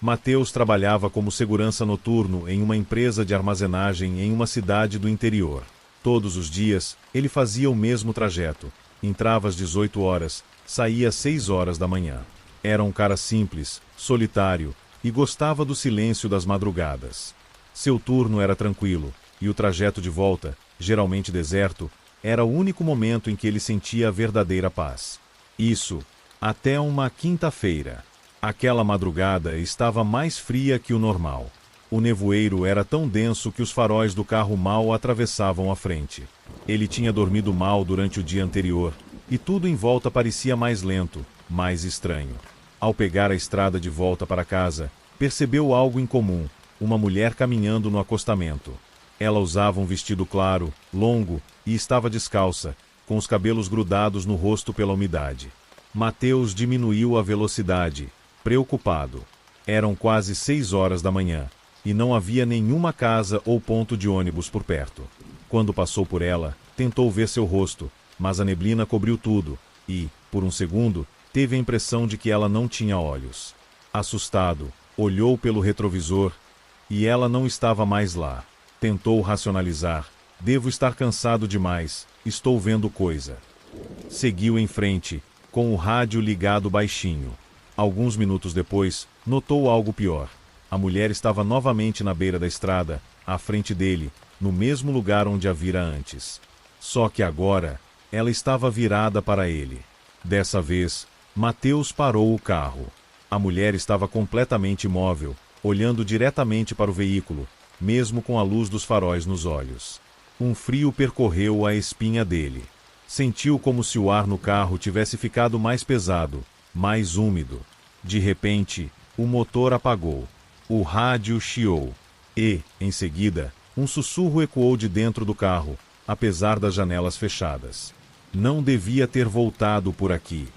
Mateus trabalhava como segurança noturno em uma empresa de armazenagem em uma cidade do interior. Todos os dias, ele fazia o mesmo trajeto. Entrava às 18 horas, saía às 6 horas da manhã. Era um cara simples, solitário, e gostava do silêncio das madrugadas. Seu turno era tranquilo, e o trajeto de volta, geralmente deserto, era o único momento em que ele sentia a verdadeira paz. Isso, até uma quinta-feira. Aquela madrugada estava mais fria que o normal. O nevoeiro era tão denso que os faróis do carro mal atravessavam a frente. Ele tinha dormido mal durante o dia anterior, e tudo em volta parecia mais lento, mais estranho. Ao pegar a estrada de volta para casa, percebeu algo incomum, uma mulher caminhando no acostamento. Ela usava um vestido claro, longo, e estava descalça, com os cabelos grudados no rosto pela umidade. Mateus diminuiu a velocidade, preocupado. Eram quase 6 horas da manhã, e não havia nenhuma casa ou ponto de ônibus por perto. Quando passou por ela, tentou ver seu rosto, mas a neblina cobriu tudo, e, por um segundo, teve a impressão de que ela não tinha olhos. Assustado, olhou pelo retrovisor, e ela não estava mais lá. Tentou racionalizar. Devo estar cansado demais, estou vendo coisa. Seguiu em frente, com o rádio ligado baixinho. Alguns minutos depois, notou algo pior. A mulher estava novamente na beira da estrada, à frente dele, no mesmo lugar onde a vira antes. Só que agora, ela estava virada para ele. Dessa vez, Mateus parou o carro. A mulher estava completamente imóvel, olhando diretamente para o veículo, mesmo com a luz dos faróis nos olhos. Um frio percorreu a espinha dele. Sentiu como se o ar no carro tivesse ficado mais pesado, mais úmido. De repente, o motor apagou. O rádio chiou. E, em seguida, um sussurro ecoou de dentro do carro, apesar das janelas fechadas. Não devia ter voltado por aqui.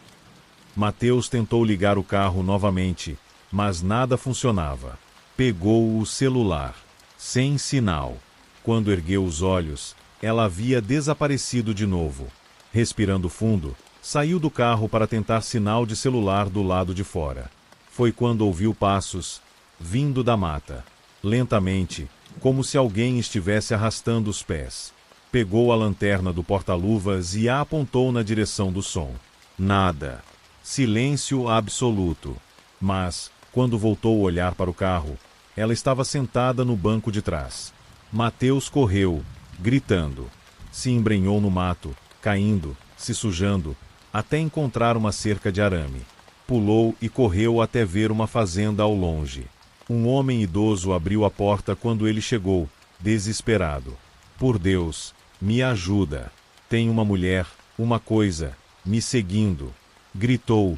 Mateus tentou ligar o carro novamente, mas nada funcionava. Pegou o celular. Sem sinal. Quando ergueu os olhos, ela havia desaparecido de novo. Respirando fundo, saiu do carro para tentar sinal de celular do lado de fora. Foi quando ouviu passos, vindo da mata. Lentamente, como se alguém estivesse arrastando os pés. Pegou a lanterna do porta-luvas e a apontou na direção do som. Nada. Silêncio absoluto. Mas, quando voltou a olhar para o carro, ela estava sentada no banco de trás. Mateus correu, gritando. Se embrenhou no mato, caindo, se sujando, até encontrar uma cerca de arame. Pulou e correu até ver uma fazenda ao longe. Um homem idoso abriu a porta quando ele chegou, desesperado. Por Deus, me ajuda. Tem uma mulher, uma coisa, me seguindo. Gritou,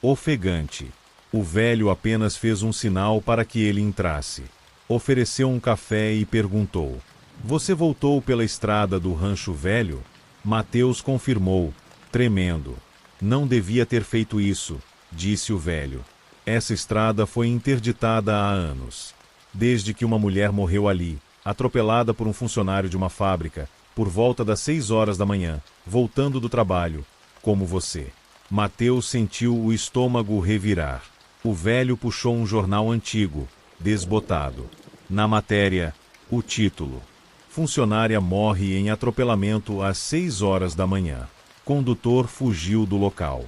ofegante. O velho apenas fez um sinal para que ele entrasse. Ofereceu um café e perguntou: "Você voltou pela estrada do Rancho Velho?" Mateus confirmou, tremendo. "Não devia ter feito isso", disse o velho. "Essa estrada foi interditada há anos. Desde que uma mulher morreu ali, atropelada por um funcionário de uma fábrica, por volta das 6 horas da manhã, voltando do trabalho, como você." Mateus sentiu o estômago revirar. O velho puxou um jornal antigo, desbotado. Na matéria, o título: "Funcionária morre em atropelamento às 6 horas da manhã. Condutor fugiu do local."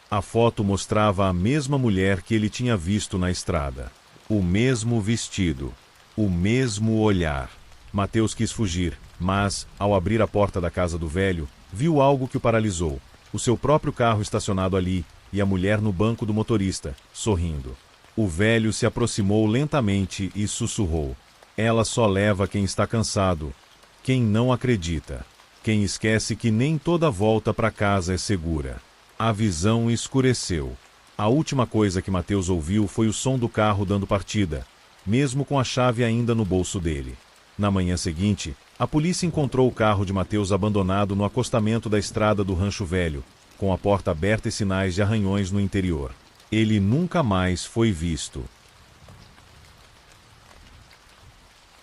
A foto mostrava a mesma mulher que ele tinha visto na estrada. O mesmo vestido. O mesmo olhar. Mateus quis fugir, mas, ao abrir a porta da casa do velho, viu algo que o paralisou. O seu próprio carro estacionado ali, e a mulher no banco do motorista, sorrindo. O velho se aproximou lentamente e sussurrou: "Ela só leva quem está cansado, quem não acredita, quem esquece que nem toda volta para casa é segura." A visão escureceu. A última coisa que Mateus ouviu foi o som do carro dando partida, mesmo com a chave ainda no bolso dele. Na manhã seguinte, a polícia encontrou o carro de Mateus abandonado no acostamento da estrada do Rancho Velho, com a porta aberta e sinais de arranhões no interior. Ele nunca mais foi visto.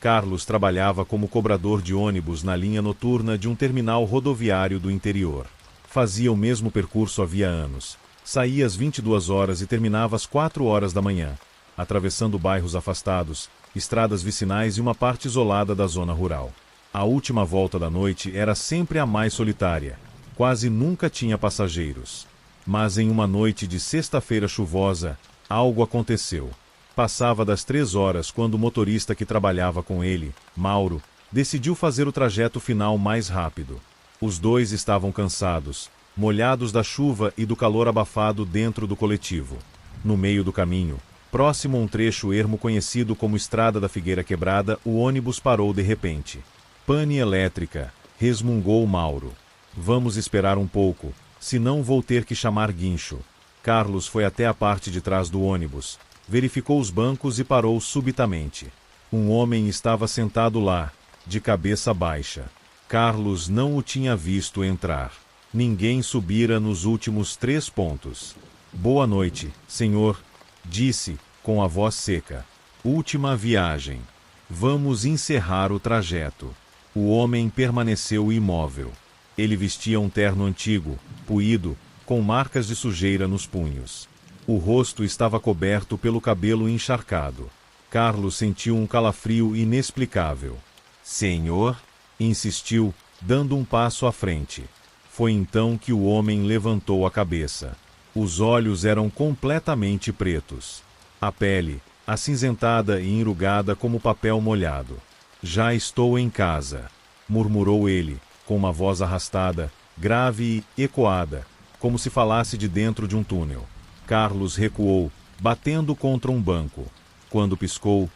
Carlos trabalhava como cobrador de ônibus na linha noturna de um terminal rodoviário do interior. Fazia o mesmo percurso havia anos. Saía às 22 horas e terminava às 4 horas da manhã. atravessando bairros afastados, estradas vicinais e uma parte isolada da zona rural. A última volta da noite era sempre a mais solitária. Quase nunca tinha passageiros. Mas em uma noite de sexta-feira chuvosa, algo aconteceu. Passava das 3 horas quando o motorista que trabalhava com ele, Mauro, decidiu fazer o trajeto final mais rápido. Os dois estavam cansados, molhados da chuva e do calor abafado dentro do coletivo. No meio do caminho, próximo a um trecho ermo conhecido como Estrada da Figueira Quebrada, o ônibus parou de repente. Pane elétrica, resmungou Mauro. Vamos esperar um pouco, senão vou ter que chamar guincho. Carlos foi até a parte de trás do ônibus, verificou os bancos e parou subitamente. Um homem estava sentado lá, de cabeça baixa. Carlos não o tinha visto entrar. Ninguém subira nos últimos 3 pontos. Boa noite, senhor, disse, com a voz seca. Última viagem. Vamos encerrar o trajeto. O homem permaneceu imóvel. Ele vestia um terno antigo, puído, com marcas de sujeira nos punhos. O rosto estava coberto pelo cabelo encharcado. Carlos sentiu um calafrio inexplicável. Senhor? Insistiu, dando um passo à frente. Foi então que o homem levantou a cabeça. Os olhos eram completamente pretos. A pele, acinzentada e enrugada como papel molhado. Já estou em casa, murmurou ele, com uma voz arrastada, grave e ecoada, como se falasse de dentro de um túnel. Carlos recuou, batendo contra um banco. Quando piscou,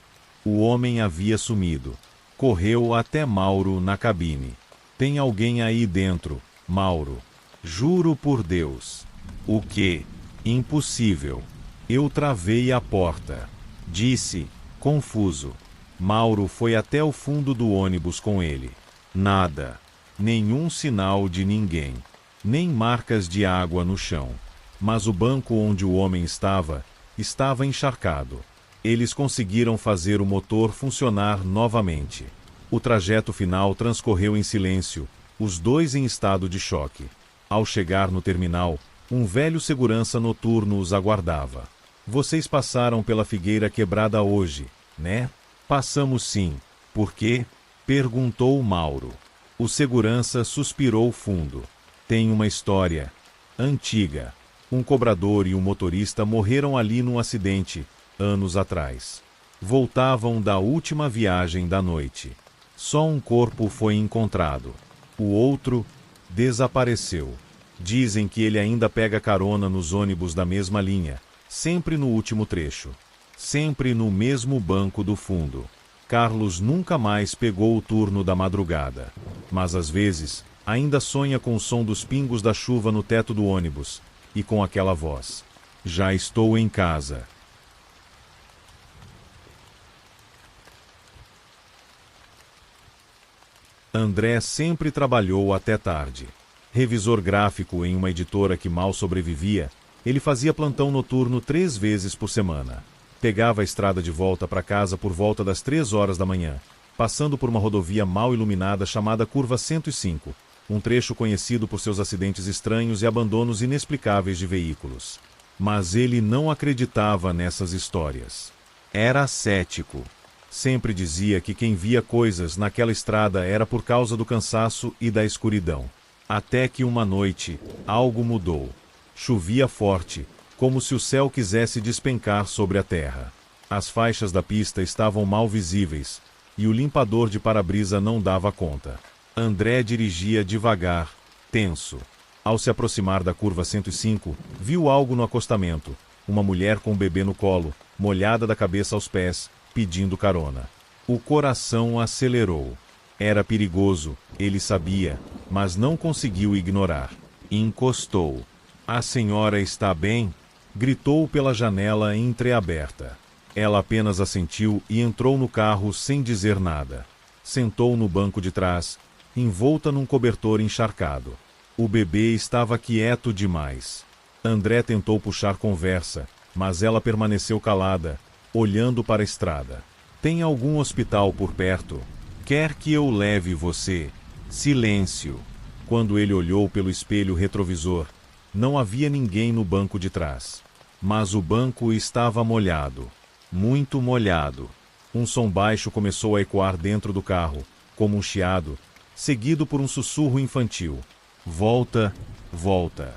o homem havia sumido. Correu até Mauro na cabine. Tem alguém aí dentro, Mauro. Juro por Deus. O quê? Impossível. Eu travei a porta. Disse, confuso. Mauro foi até o fundo do ônibus com ele. Nada. Nenhum sinal de ninguém. Nem marcas de água no chão. Mas o banco onde o homem estava encharcado. Eles conseguiram fazer o motor funcionar novamente. O trajeto final transcorreu em silêncio, os dois em estado de choque. Ao chegar no terminal, um velho segurança noturno os aguardava. Vocês passaram pela Figueira Quebrada hoje, né? Passamos sim. Por quê? Perguntou Mauro. O segurança suspirou fundo. Tem uma história antiga. Um cobrador e um motorista morreram ali num acidente, anos atrás. Voltavam da última viagem da noite. Só um corpo foi encontrado. O outro desapareceu. Dizem que ele ainda pega carona nos ônibus da mesma linha, sempre no último trecho. Sempre no mesmo banco do fundo. Carlos nunca mais pegou o turno da madrugada. Mas às vezes, ainda sonha com o som dos pingos da chuva no teto do ônibus, e com aquela voz. Já estou em casa. André sempre trabalhou até tarde. Revisor gráfico em uma editora que mal sobrevivia, ele fazia plantão noturno 3 vezes por semana. Pegava a estrada de volta para casa por volta das 3 horas da manhã, passando por uma rodovia mal iluminada chamada Curva 105, um trecho conhecido por seus acidentes estranhos e abandonos inexplicáveis de veículos. Mas ele não acreditava nessas histórias. Era cético. Sempre dizia que quem via coisas naquela estrada era por causa do cansaço e da escuridão. Até que uma noite, algo mudou. Chovia forte, como se o céu quisesse despencar sobre a terra. As faixas da pista estavam mal visíveis, e o limpador de para-brisa não dava conta. André dirigia devagar, tenso. Ao se aproximar da curva 105, viu algo no acostamento, uma mulher com um bebê no colo, molhada da cabeça aos pés, pedindo carona. O coração acelerou. Era perigoso, ele sabia, mas não conseguiu ignorar. Encostou. A senhora está bem? Gritou pela janela entreaberta. Ela apenas assentiu e entrou no carro sem dizer nada. Sentou no banco de trás, envolta num cobertor encharcado. O bebê estava quieto demais. André tentou puxar conversa, mas ela permaneceu calada, olhando para a estrada. Tem algum hospital por perto? Quer que eu leve você? Silêncio. Quando ele olhou pelo espelho retrovisor, não havia ninguém no banco de trás. Mas o banco estava molhado. muito molhado. Um som baixo começou a ecoar dentro do carro, como um chiado, seguido por um sussurro infantil. Volta, volta.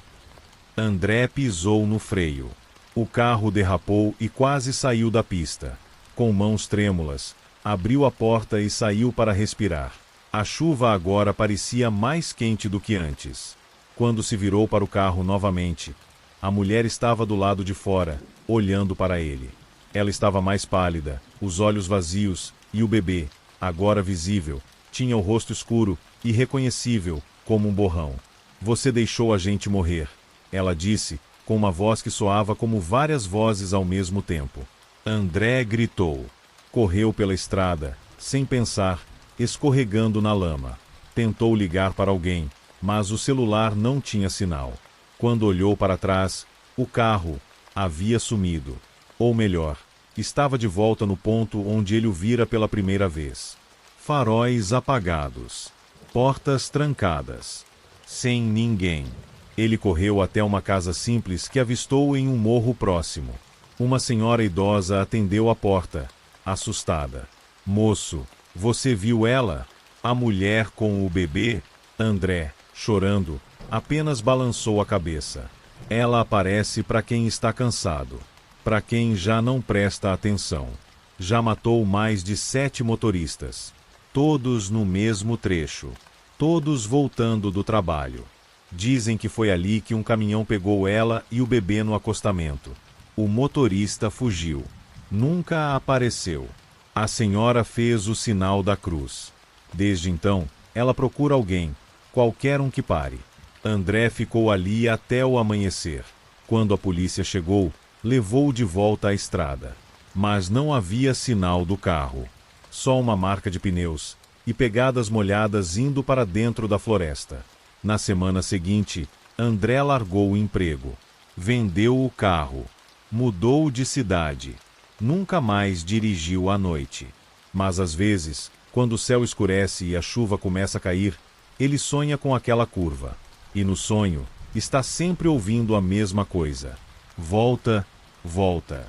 André pisou no freio. O carro derrapou e quase saiu da pista. Com mãos trêmulas, abriu a porta e saiu para respirar. A chuva agora parecia mais quente do que antes. Quando se virou para o carro novamente, a mulher estava do lado de fora, olhando para ele. Ela estava mais pálida, os olhos vazios, e o bebê, agora visível, tinha o rosto escuro, irreconhecível, como um borrão. Você deixou a gente morrer, ela disse, com uma voz que soava como várias vozes ao mesmo tempo. André gritou. Correu pela estrada, sem pensar, escorregando na lama. Tentou ligar para alguém, mas o celular não tinha sinal. Quando olhou para trás, o carro havia sumido. Ou melhor, estava de volta no ponto onde ele o vira pela primeira vez. Faróis apagados. Portas trancadas. Sem ninguém. Ele correu até uma casa simples que avistou em um morro próximo. Uma senhora idosa atendeu a porta, assustada. Moço, você viu ela? A mulher com o bebê? André, chorando, apenas balançou a cabeça. Ela aparece para quem está cansado, para quem já não presta atenção. Já matou mais de 7 motoristas, todos no mesmo trecho, todos voltando do trabalho. Dizem que foi ali que um caminhão pegou ela e o bebê no acostamento. O motorista fugiu. Nunca apareceu. A senhora fez o sinal da cruz. Desde então, ela procura alguém, qualquer um que pare. André ficou ali até o amanhecer. Quando a polícia chegou, levou-o de volta à estrada. Mas não havia sinal do carro. Só uma marca de pneus e pegadas molhadas indo para dentro da floresta. Na semana seguinte, André largou o emprego. Vendeu o carro. Mudou de cidade. Nunca mais dirigiu à noite. Mas às vezes, quando o céu escurece e a chuva começa a cair, ele sonha com aquela curva. E no sonho, está sempre ouvindo a mesma coisa. Volta, volta.